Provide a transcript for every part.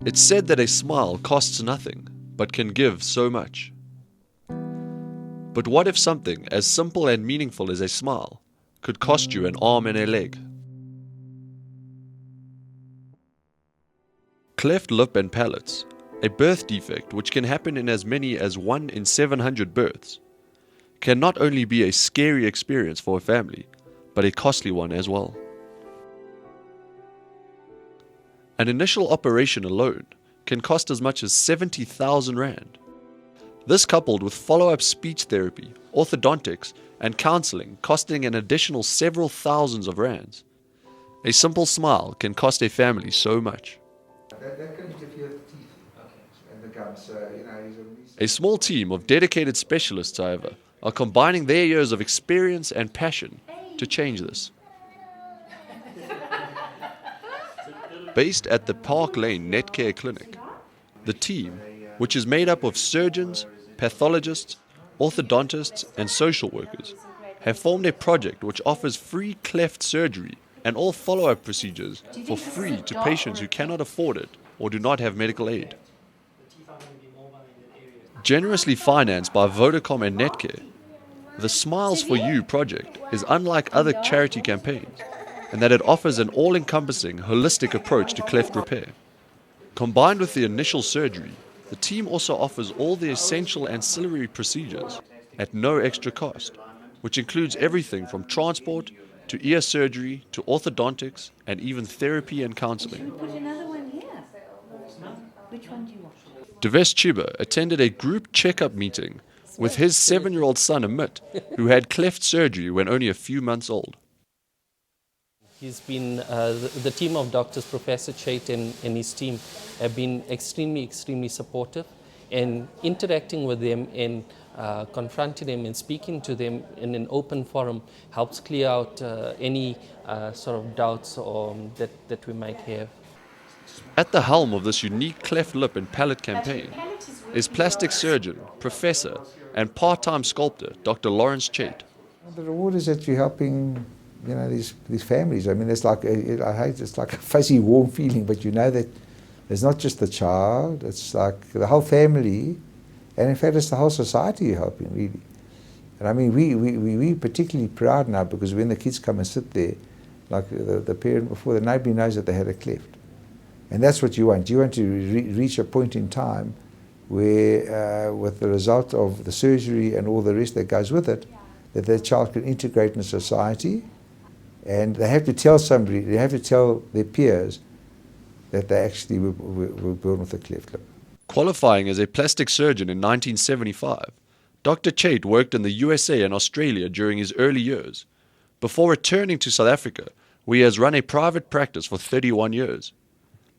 It's said that a smile costs nothing, but can give so much. But what if something as simple and meaningful as a smile could cost you an arm and a leg? Cleft lip and palates, a birth defect which can happen in as many as 1 in 700 births, can not only be a scary experience for a family, but a costly one as well. An initial operation alone can cost as much as 70,000 Rand. This coupled with follow-up speech therapy, orthodontics, and counseling costing an additional several thousands of rands. A simple smile can cost a family so much. That can interfere with the teeth and the gums. A small team of dedicated specialists, however, are combining their years of experience and passion to change this. Based at the Parklane Netcare Clinic, the team, which is made up of surgeons, pathologists, orthodontists, and social workers, have formed a project which offers free cleft surgery and all follow-up procedures for free to patients who cannot afford it or do not have medical aid. Generously financed by Vodacom and Netcare, the Smiles For You project is unlike other charity campaigns in that it offers an all-encompassing, holistic approach to cleft repair. Combined with the initial surgery, the team also offers all the essential ancillary procedures at no extra cost, which includes everything from transport to ear surgery to orthodontics and even therapy and counseling. Put another one here. Which one do you want? Devesh Chiba attended a group checkup meeting with his 7-year-old son Amit, who had cleft surgery when only a few months old. He's been, the team of doctors, Professor Chait and his team, have been extremely supportive, and interacting with them and confronting them and speaking to them in an open forum helps clear out any sort of doubts that we might have. At the helm of this unique cleft lip and palate campaign is plastic surgeon, professor, and part-time sculptor Dr. Laurence Chait. The reward is that you're helping, these families. I mean, it's like it's like a fuzzy, warm feeling, but you know that it's not just the child; it's like the whole family, and in fact, it's the whole society you're helping, really. And I mean, we particularly proud now because when the kids come and sit there, like the parent before, nobody knows that they had a cleft, and that's what you want. You want to reach a point in time where, with the result of the surgery and all the rest that goes with it, that child can integrate in society. And they have to tell somebody, they have to tell their peers that they actually were born with a cleft lip. Qualifying as a plastic surgeon in 1975, Dr. Chait worked in the USA and Australia during his early years, before returning to South Africa, where he has run a private practice for 31 years,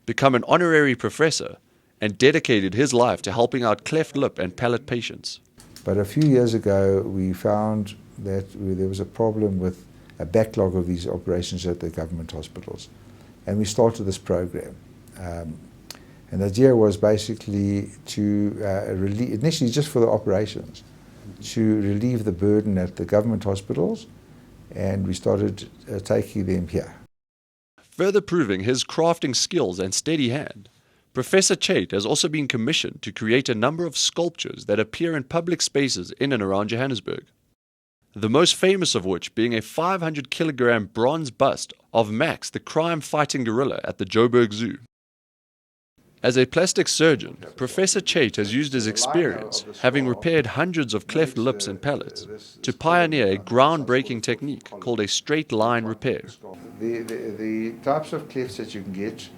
become an honorary professor, and dedicated his life to helping out cleft lip and palate patients. But a few years ago, we found that there was a problem with a backlog of these operations at the government hospitals. And we started this program. And the idea was basically to initially just for the operations, to relieve the burden at the government hospitals, and we started taking them here. Further proving his crafting skills and steady hand, Professor Chait has also been commissioned to create a number of sculptures that appear in public spaces in and around Johannesburg. The most famous of which being a 500-kilogram bronze bust of Max, the crime-fighting gorilla at the Joburg Zoo. As a plastic surgeon, Professor Chait has used his experience, having repaired hundreds of cleft lips and palates, to pioneer a groundbreaking technique called a straight line repair. The types of clefts that you can get,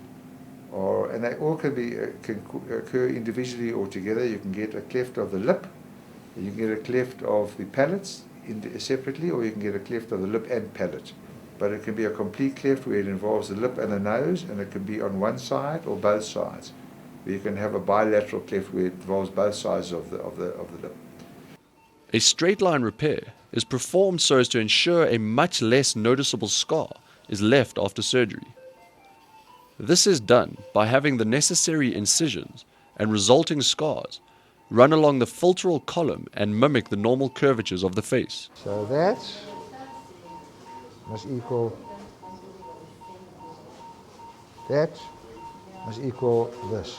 and they all can occur individually or together. You can get a cleft of the lip, you can get a cleft of the palates separately, or you can get a cleft of the lip and palate. But it can be a complete cleft where it involves the lip and the nose, and it can be on one side or both sides. You can have a bilateral cleft where it involves both sides of the lip. A straight line repair is performed so as to ensure a much less noticeable scar is left after surgery. This is done by having the necessary incisions and resulting scars run along the philtral column and mimic the normal curvatures of the face. So that must equal that must equal this.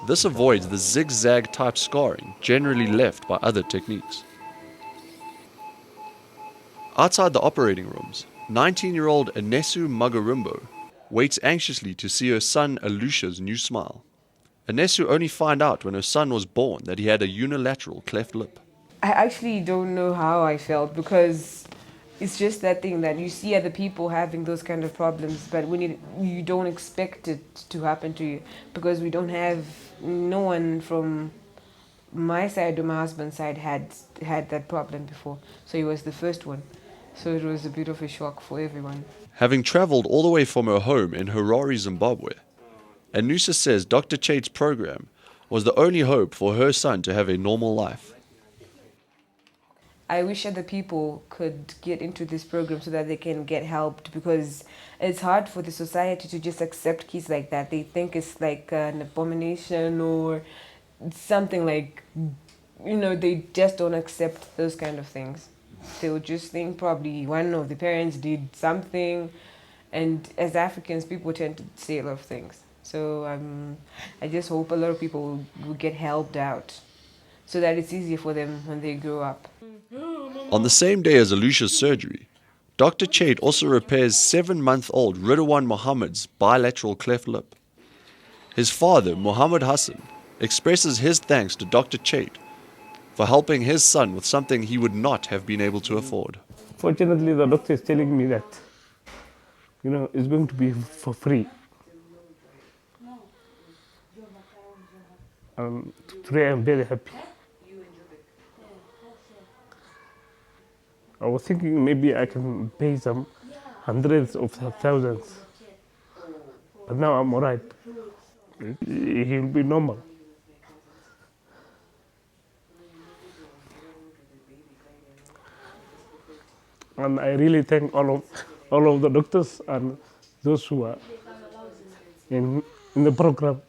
This avoids the zigzag type scarring generally left by other techniques. Outside the operating rooms, 19-year-old Anesu Magarumbo waits anxiously to see her son Alusha's new smile. Anesu only found out when her son was born that he had a unilateral cleft lip. I actually don't know how I felt, because it's just that thing that you see other people having those kind of problems, but when you don't expect it to happen to you, because we don't have, no one from my side or my husband's side had that problem before, so he was the first one. So it was a bit of a shock for everyone. Having travelled all the way from her home in Harare, Zimbabwe, Anusa says Dr. Chait's program was the only hope for her son to have a normal life. I wish other people could get into this program so that they can get helped, because it's hard for the society to just accept kids like that. They think it's like an abomination or something like, they just don't accept those kind of things. They'll just think probably one of the parents did something, and as Africans, people tend to say a lot of things. So I just hope a lot of people will get helped out so that it's easier for them when they grow up. On the same day as Alusha's surgery, Dr. Chait also repairs 7-month-old Ridwan Muhammad's bilateral cleft lip. His father, Muhammad Hassan, expresses his thanks to Dr. Chait for helping his son with something he would not have been able to afford. Fortunately, the doctor is telling me that, it's going to be for free. Today I'm very happy. I was thinking maybe I can pay some hundreds of thousands, but now I'm all right. He'll be normal. And I really thank all of the doctors and those who are in the program.